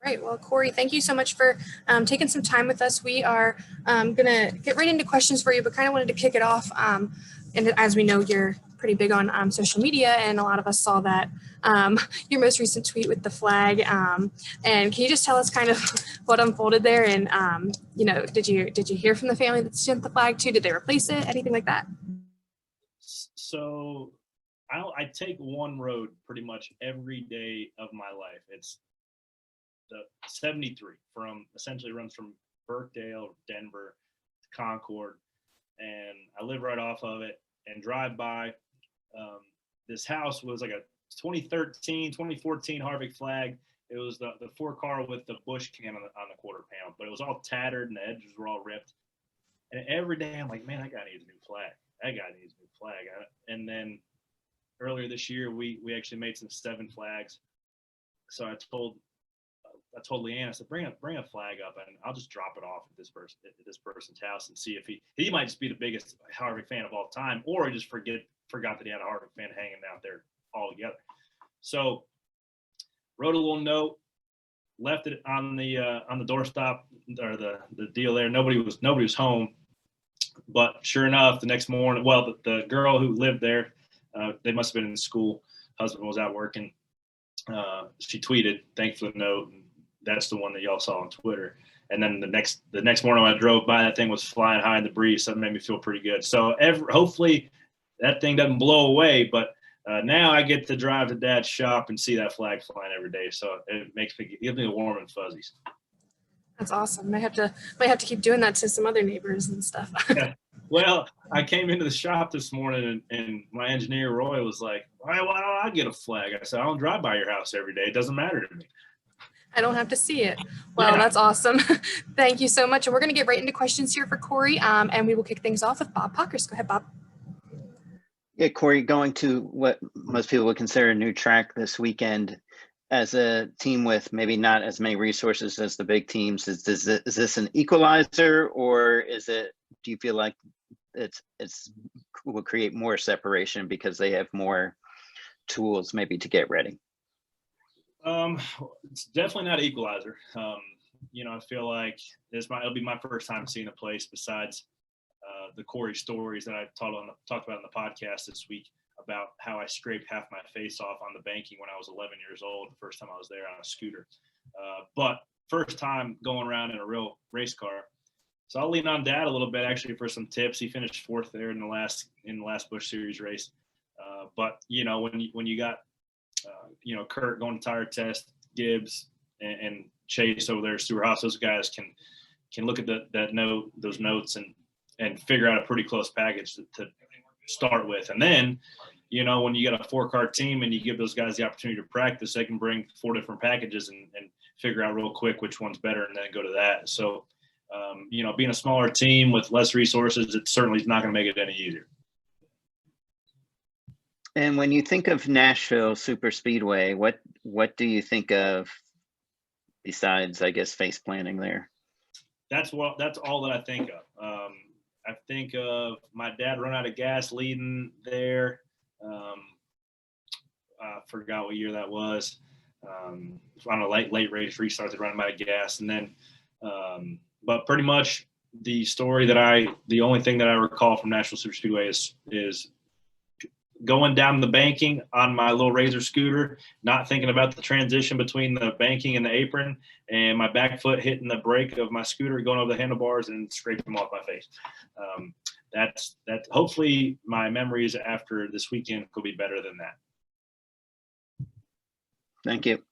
Right. Well, Corey, thank you so much for taking some time with us. We are going to get right into questions for you, but kind of wanted to kick it off. And as we know, you're pretty big on social media, and a lot of us saw that your most recent tweet with the flag. And can you just tell us kind of what unfolded there? And did you hear from the family that sent the flag to? Did they replace it? Anything like that? So I take one road pretty much every day of my life. It's the 73 essentially runs from Birkdale, Denver, to Concord, and I live right off of it and drive by. This house was like a 2013, 2014 Harvick flag. It was the 4-car with the bush can on the quarter panel, but it was all tattered and the edges were all ripped. And every day I'm like, man, that guy needs a new flag. That guy needs a new flag. And then earlier this year, we actually made some 7 flags. So I told Leanne, I said, bring a flag up and I'll just drop it off at this person's house and see if he might just be the biggest Harvick fan of all time, or he just forgot that he had a Harvick fan hanging out there all together. So wrote a little note, left it on the doorstop or the deal there. Nobody was home, but sure enough, the next morning, well, the girl who lived there, they must have been in school. Husband was out working. She tweeted, "Thanks for the note." And that's the one that y'all saw on Twitter. And then the next morning when I drove by, that thing was flying high in the breeze. So it made me feel pretty good. So hopefully that thing doesn't blow away, but now I get to drive to Dad's shop and see that flag flying every day. So it gives me the warm and fuzzies. That's awesome. Might have to keep doing that to some other neighbors and stuff. Yeah. Well, I came into the shop this morning and my engineer, Roy, was like, why don't I get a flag? I said, I don't drive by your house every day. It doesn't matter to me. I don't have to see it. Well, yeah. That's awesome. Thank you so much. And we're going to get right into questions here for Corey, and we will kick things off with Bob Pockers. Go ahead, Bob. Yeah, Corey, going to what most people would consider a new track this weekend, as a team with maybe not as many resources as the big teams, is this an equalizer, or do you feel like it's will create more separation because they have more tools maybe to get ready? It's definitely not an equalizer. I feel like it'll be my first time seeing the place besides the Corey stories that I talked about in the podcast this week about how I scraped half my face off on the banking when I was 11 years old, the first time I was there on a scooter. But first time going around in a real race car. So I'll lean on Dad a little bit actually for some tips. He finished 4th there in the last Busch Series race. But when you got Kurt going to tire test, Gibbs and Chase over there, Stuart Haas, those guys can look at those notes and figure out a pretty close package to start with. And then, when you got a 4-car team and you give those guys the opportunity to practice, they can bring 4 different packages and figure out real quick which one's better and then go to that. So, being a smaller team with less resources, it certainly is not going to make it any easier. And when you think of Nashville Superspeedway, what do you think of besides, I guess, face planting there? That's all that I think of. I think of my dad run out of gas leading there. I forgot what year that was. On a late race restart, they run out of gas, and then, but pretty much the only thing that I recall from Nashville Superspeedway is going down the banking on my little Razor scooter, not thinking about the transition between the banking and the apron, and my back foot hitting the brake of my scooter, going over the handlebars and scraping them off my face. That's hopefully my memories after this weekend could be better than that. Thank you.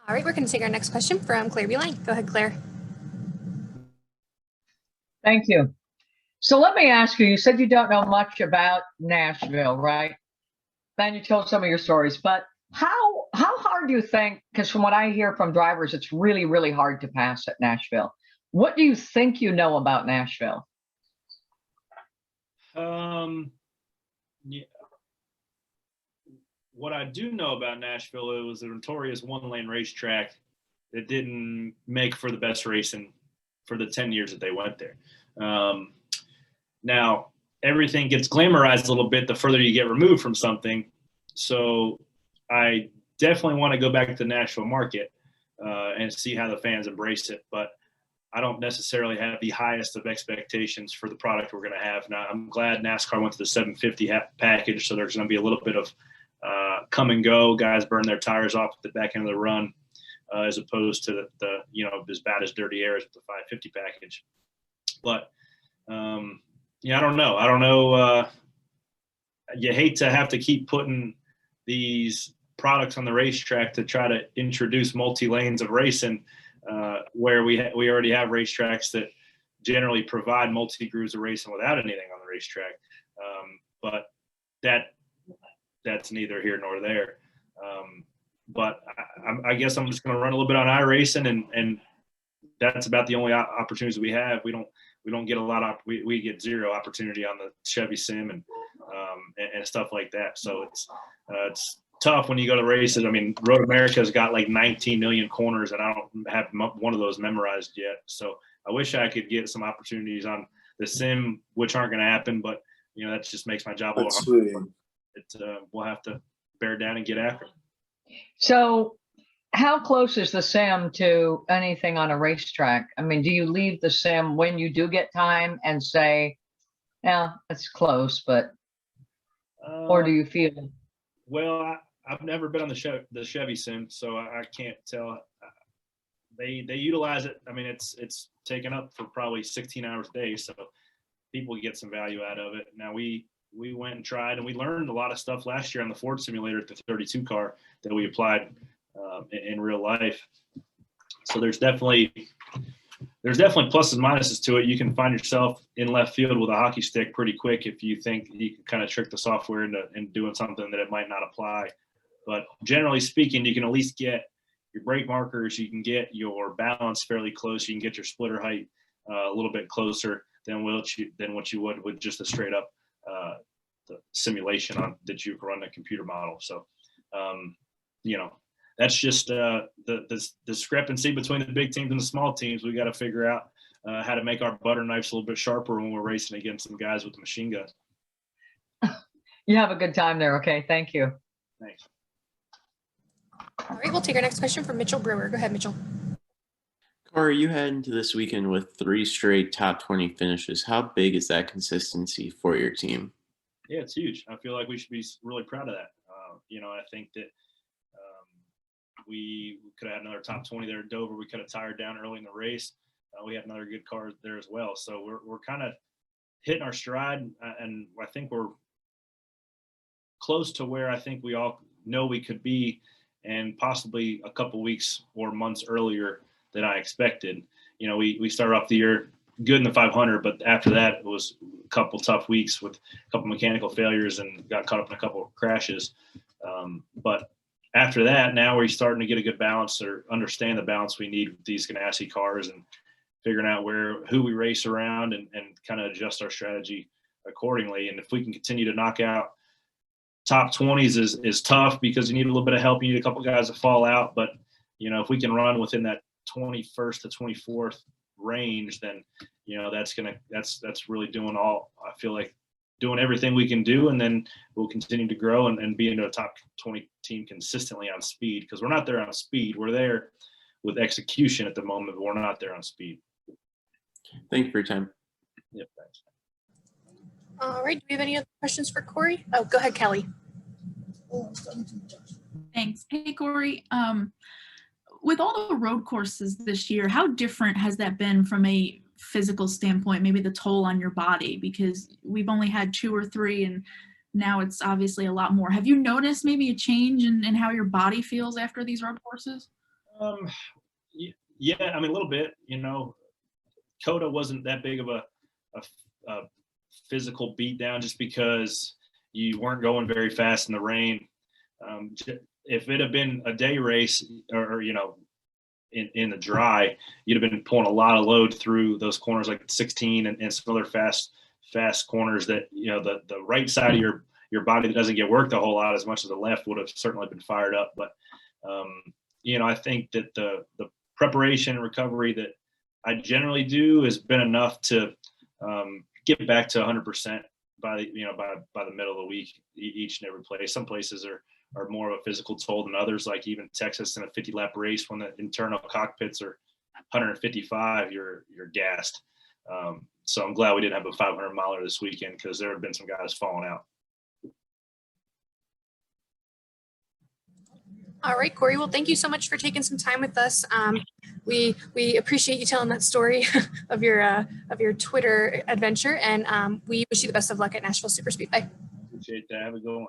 All right, we're going to take our next question from Claire Beeline. Go ahead, Claire. Thank you. So let me ask you, you said you don't know much about Nashville, right? Then you told some of your stories, but how hard do you think, because from what I hear from drivers, it's really, really hard to pass at Nashville. What do you think you know about Nashville? Yeah. What I do know about Nashville, it was a notorious 1-lane racetrack that didn't make for the best racing for the 10 years that they went there. Now, everything gets glamorized a little bit the further you get removed from something. So I definitely want to go back to the Nashville market. and see how the fans embrace it. But I don't necessarily have the highest of expectations for the product we're going to have. Now, I'm glad NASCAR went to the 750 package, so there's going to be a little bit of come and go. Guys burn their tires off at the back end of the run, as opposed to the as bad as dirty airs with the 550 package. But I don't know. You hate to have to keep putting these products on the racetrack to try to introduce multi-lanes of racing, where we already have racetracks that generally provide multi-grooves of racing without anything on the racetrack. But that's neither here nor there. But I guess I'm just going to run a little bit on iRacing, and that's about the only opportunities we have. We don't get a lot of we get zero opportunity on the Chevy Sim and stuff like that. So it's tough when you go to races. I mean, Road America's got like 19 million corners, and I don't have one of those memorized yet. So I wish I could get some opportunities on the Sim, which aren't going to happen. But that just makes my job a little hard. We'll have to bear down and get after it. So how close is the Sim to anything on a racetrack? I mean, do you leave the Sim when you do get time and say, yeah, it's close, but, or do you feel? Well, I've never been on the Chevy Sim, so I can't tell. They utilize it. I mean, it's taken up for probably 16 hours a day, so people get some value out of it. Now we went and tried, and we learned a lot of stuff last year on the Ford simulator at the 32 car that we applied in real life. So there's definitely pluses and minuses to it. You can find yourself in left field with a hockey stick pretty quick if you think you can kind of trick the software into doing something that it might not apply. But generally speaking, you can at least get your brake markers, you can get your balance fairly close, you can get your splitter height a little bit closer than what you would with just a straight up the simulation that you can run a computer model. So that's just the discrepancy between the big teams and the small teams. We got to figure out how to make our butter knives a little bit sharper when we're racing against some guys with the machine guns. You have a good time there. Okay. Thank you. Thanks. All right, we'll take our next question from Mitchell Brewer. Go ahead, Mitchell. Corey, you head into this weekend with 3 straight top 20 finishes. How big is that consistency for your team? Yeah, it's huge. I feel like we should be really proud of that. I think that we could have had another top 20 there at Dover. We could have tired down early in the race. We had another good car there as well. So we're kind of hitting our stride, and I think we're close to where I think we all know we could be, and possibly a couple weeks or months earlier than I expected. We started off the year good in the 500, but after that it was a couple tough weeks with a couple mechanical failures and got caught up in a couple of crashes. But after that, now we're starting to get a good balance or understand the balance we need with these Ganassi cars and figuring out who we race around and kind of adjust our strategy accordingly. And if we can continue to knock out top 20s is tough because you need a little bit of help. You need a couple guys to fall out, but if we can run within that 21st to 24th range, then that's really doing I feel like doing everything we can do, and then we'll continue to grow and be into a top 20 team consistently on speed, because we're not there on speed. We're there with execution at the moment, but we're not there on speed. Thank you for your time. Yep, thanks. All right, do we have any other questions for Corey? Oh, go ahead, Kelly. Thanks. Hey, Corey. With all the road courses this year, how different has that been from a physical standpoint, maybe the toll on your body? Because we've only had 2 or 3, and now it's obviously a lot more. Have you noticed maybe a change in how your body feels after these road courses? Yeah, I mean, a little bit. Coda wasn't that big of a physical beatdown just because you weren't going very fast in the rain. If it had been a day race or in the dry, you'd have been pulling a lot of load through those corners like 16 and some other fast corners that the right side of your body that doesn't get worked a whole lot as much as the left would have certainly been fired up. But I think that the preparation and recovery that I generally do has been enough to get back to 100% by the middle of the week each and every place. Some places are are more of a physical toll than others. Like even Texas in a 50-lap race, when the internal cockpits are 155, you're gassed. So I'm glad we didn't have a 500 miler this weekend, because there have been some guys falling out. All right, Corey. Well, thank you so much for taking some time with us. We appreciate you telling that story of your Twitter adventure, and we wish you the best of luck at Nashville Superspeedway. Appreciate that. Have a good one.